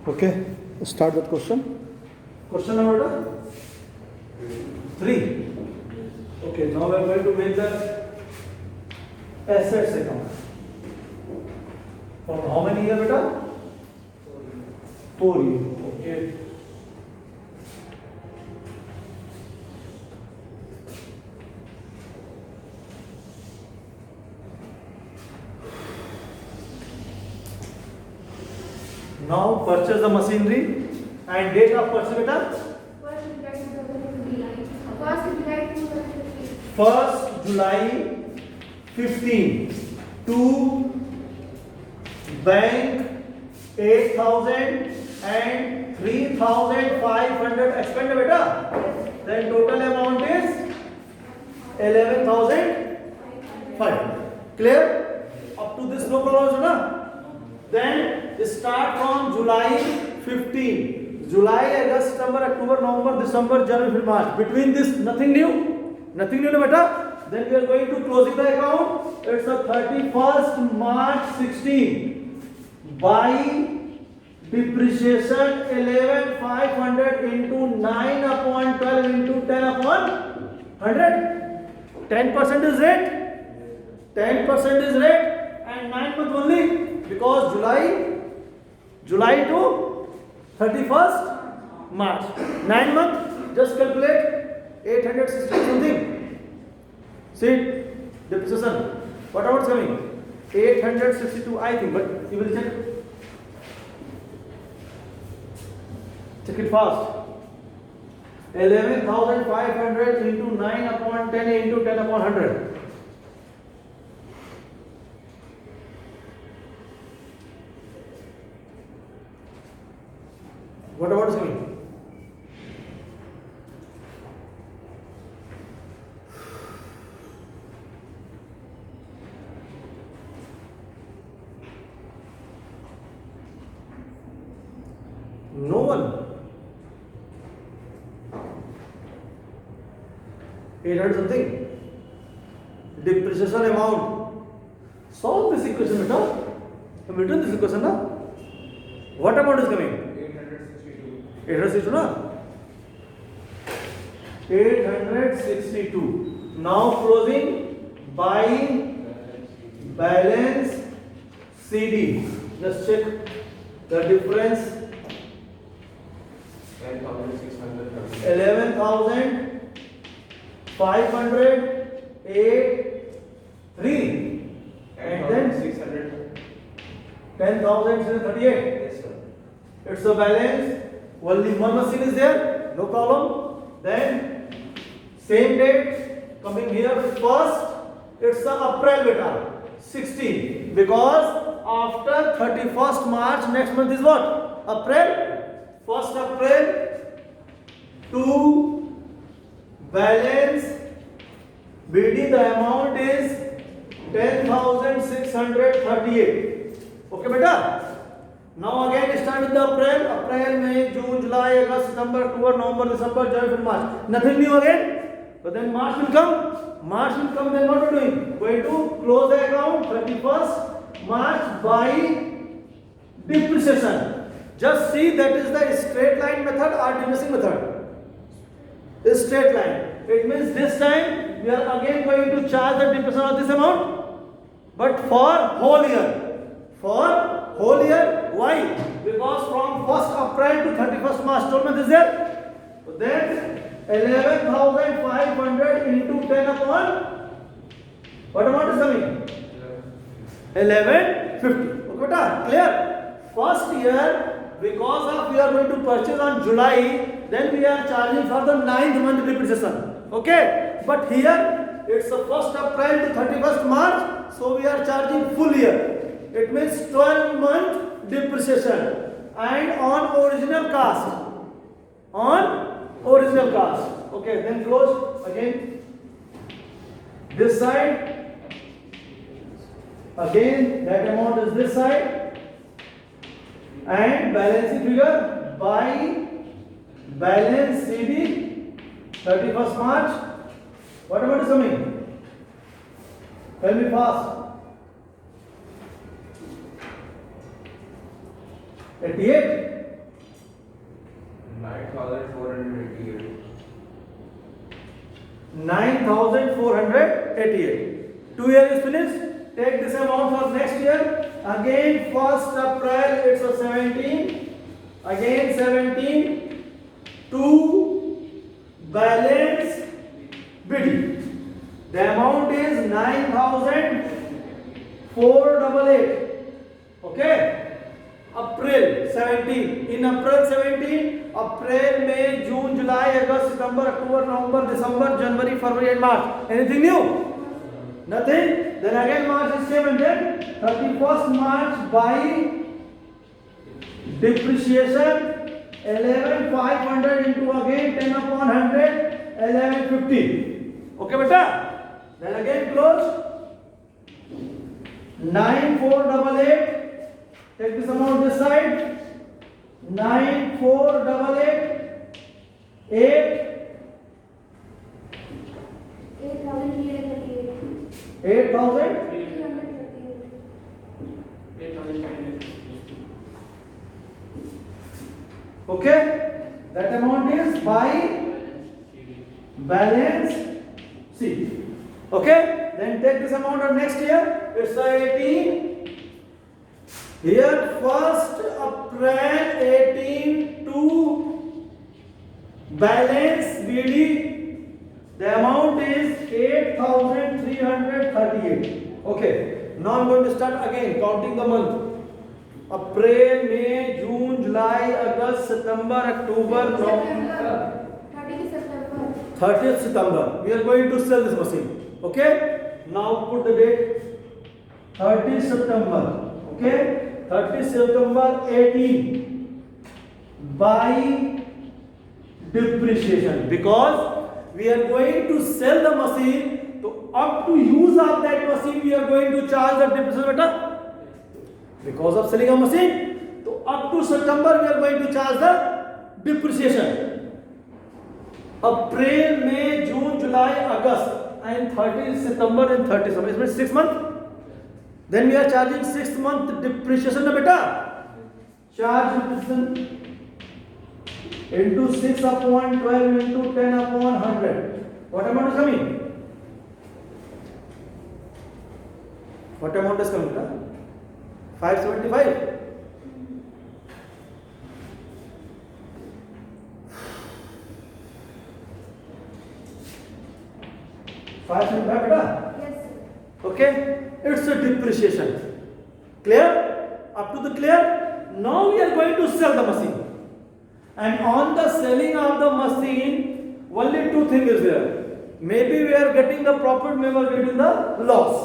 Okay, start with question. Question number 3. Okay, now we are going to make the assets account. For how many years, beta? 4 years. Okay. Now purchase the machinery and date of purchase, beta? 1st July 15 to bank 8,000 and 3,500 expended, beta. Then total amount is 11,500. Clear? Up to this no problem, na? Then start from July 15. July, August, September, October, November, December, January, March. Between this, nothing new. Nothing new, beta. Then we are going to closing the account. It's the 31st March 16. By depreciation 11,500 into 9 upon 12 into 10 upon 100. 10% is rate. 10% is rate. And 9 months only. Because July to 31st March. 9 months, just calculate 860 something. See, depreciation. What amount is coming? 862, I think, but you will check. Check it fast. 11,500 into 9 upon 10 into 10 upon 100. What about is coming? No one. 800 something. Depreciation amount. Solve this equation, beta. Have you written this equation, na? What amount is coming? 862, na? 862. Now closing buying balance CD. Just check the difference. 11,500, 8, 3, and then 600. 10,638. Yes, sir. It's the balance. Only one machine is there, no problem. Then same date coming here first. It's the April, beta, 16, because after 31st March next month is what? April. 1st April to balance BD, the amount is 10,638. Okay, beta. Now again start with the April, May, June, July, August, September, October, November, December, January, March. Nothing new again. But then March will come. Then what are we doing? Going to close the account 31st March by depreciation. Just see, that is the straight line method or diminishing method. This straight line. It means this time we are again going to charge the depreciation of this amount, but for whole year. For whole year. Why? Because from 1st April to 31st March, 12 months is there. So then 11,500 into 10 upon what amount is coming? 1150. Okay, beta, clear? First year, because of we are going to purchase on July, then we are charging for the 9th month depreciation. Okay, but here it's the 1st April to 31st March, so we are charging full year. It means 12 month depreciation and on original cost. On original cost. Okay, then close again. This side. Again, that amount is this side. And balancing figure by balance CD 31st March. What amount is coming? Tell me fast. 88. 9,488. 2 years is finished. Take this amount for next year. Again, 1st April, it's a 17. Again, 17. To balance bidding. The amount is 9,488. Okay. April 17. In April 17, April, May, June, July, August, September, October, November, December, January, February and March. Anything new? Nothing. Then again March is same and then 31st March by depreciation 11,500 into again 10 upon 100 1150. Okay beta. Then again close 9,488. Take this amount this side. 9,488 8 8,000. Okay, that amount is by balance sheet. Okay, then take this amount of next year. It's 18. Here 1st April 18 to balance BD. The amount is 8,338. Okay. Now I'm going to start again counting the month. April, May, June, July, August, September, October, November. 30th September. We are going to sell this machine. Okay. Now put the date. 30th September. Okay. 30th September 18 by depreciation, because we are going to sell the machine, so up to use of that machine we are going to charge the depreciation beta. Because of selling a machine, so up to September we are going to charge the depreciation. April, May, June, July, August and 30 September and 30 September. It means 6 months. Then we are charging 6 month depreciation beta. Charge depreciation into 6 upon 12 into 10 upon 100. What amount is coming? What amount is coming? 575. Yes, sir. Okay, it's a depreciation. Clear? Up to the clear? Now we are going to sell the machine. And on the selling of the machine, only two things is there. Maybe we are getting the profit, maybe we are getting the loss.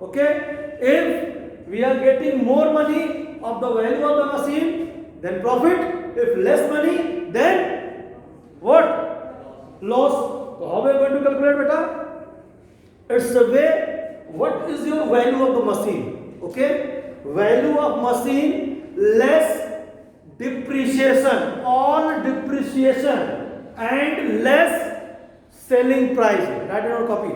Okay? If we are getting more money of the value of the machine, then profit. If less money, then what? Loss. So how we are going to calculate beta? It's the way, what is your value of the machine? Okay? Value of machine less depreciation, all depreciation and less selling price. Write it on copy.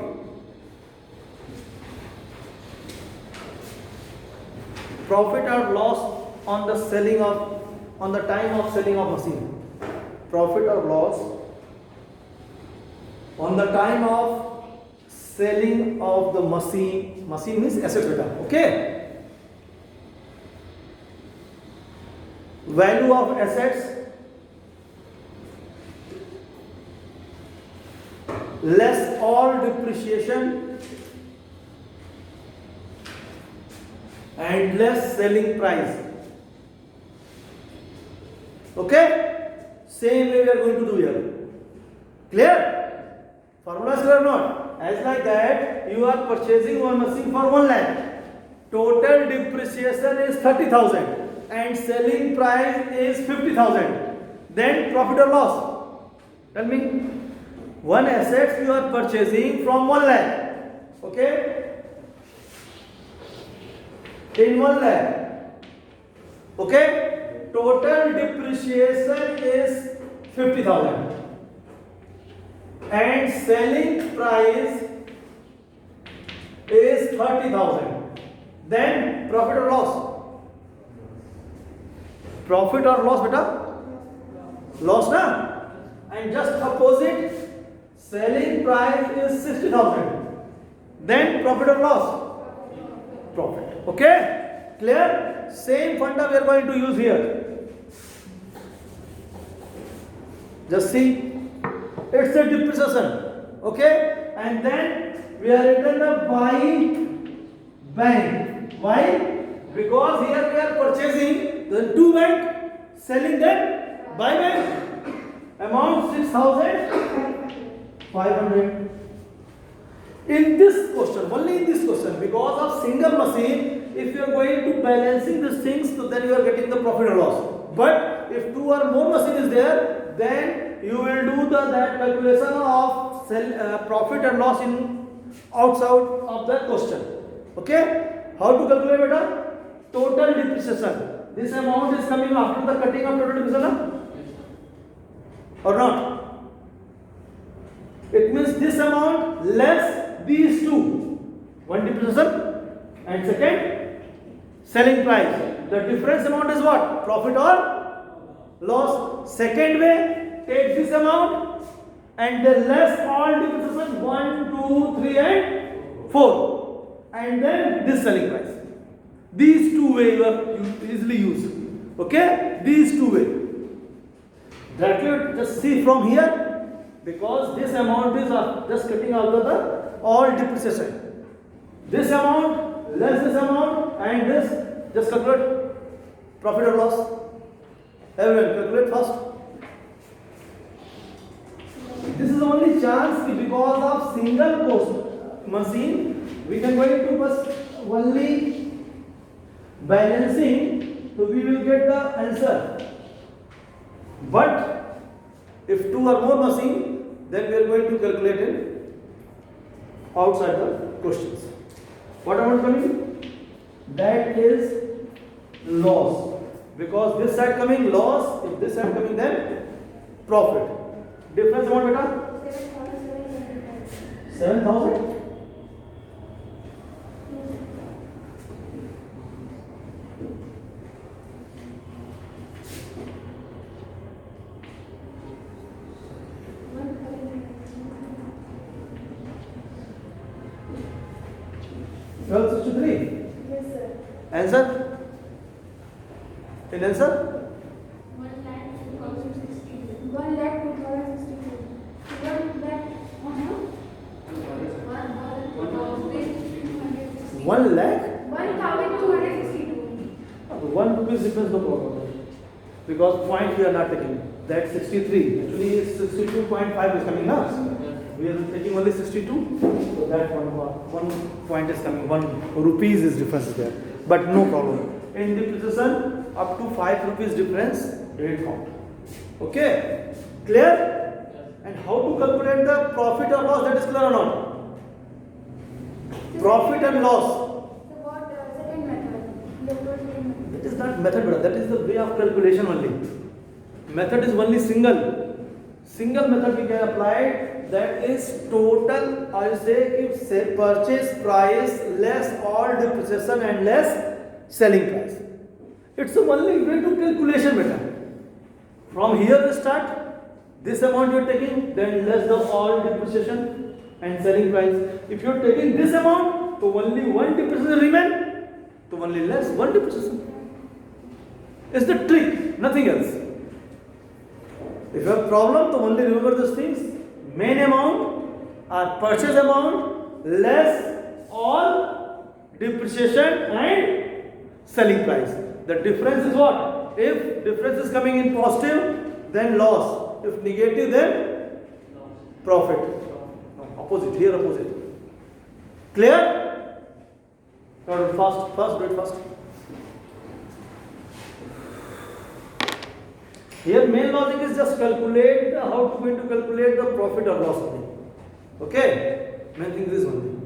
Profit or loss on the selling of, on the time of selling of machine. Profit or loss on the time of selling of the machine. Machine means asset beta. Okay? Value of assets less all depreciation and less selling price. Okay? Same way we are going to do here. Clear? Formula is clear or not? As like that, you are purchasing one machine for 1 lakh. Total depreciation is 30,000 and selling price is 50,000. Then profit or loss? Tell me. One asset you are purchasing from 1 lakh. Okay? In 1 lakh. Okay? Total depreciation is 50,000. And selling price is 30,000. Then profit or loss? Profit or loss beta? loss na, and just opposite, selling price is 60,000, then profit or loss? Profit. Okay, clear? Same funda we are going to use here. Just see, it's a depreciation. Okay, and then we are written the by bank. Why? Because here we are purchasing the two bank, selling them by bank. Amount 6,500. In this question, only in this question, because of single machine, if you are going to balancing these things, so then you are getting the profit or loss. But if two or more machine is there, then you will do that calculation of profit and loss in outside of that question. Okay? How to calculate beta? Total depreciation. This amount is coming after the cutting of total depreciation, or not? It means this amount less these two. One depreciation and second selling price. The difference amount is what? Profit or loss. Second way, take this amount and then less all depreciation 1, 2, 3 and 4, and then this selling price. These two way you are easily use. Okay, these two way. That you just see from here, because this amount is just cutting out of the all depreciation. This amount less this amount and this, just calculate profit or loss. Everyone calculate first. This is only chance because of single cost machine we can going to bus only balancing, so we will get the answer. But if two or more machine, then we are going to calculate it outside the questions. What amount coming? That is loss. Because this side coming loss, if this side coming then profit. Difference amount beta? 7,000. 1263. Yes, sir. Answer? In answer? 1,02,062. 1,02,062. 1 lakh? 1,262. 1 rupees difference no problem. Because point we are not taking. That 63. Actually 62.5 is coming now. We are taking only 62. So that one point is coming. 1 rupees is difference there. But no problem. In depreciation, up to 5 rupees difference, it count. Okay? Clear? And how to calculate the profit or loss, that is clear or not? Profit and loss. So what second method? You have told second method. That is not method, brother. That is the way of calculation only. Method is only single. Single method we can apply. That is total. I say if say purchase price less all depreciation and less selling price. It's the only way to calculation method. From here we start. This amount you are taking, then less the all depreciation and selling price. If you are taking this amount, so only one depreciation remain, so only less one depreciation. It's the trick, nothing else. If you have problem, so only remember these things. Main amount or purchase amount less all depreciation and selling price. The difference is what? If difference is coming in positive, then loss. If negative, then profit. No, opposite, here opposite. Clear? First, do it first. Here main logic is just calculate how to going to calculate the profit or loss only. Okay? Main thing is this only.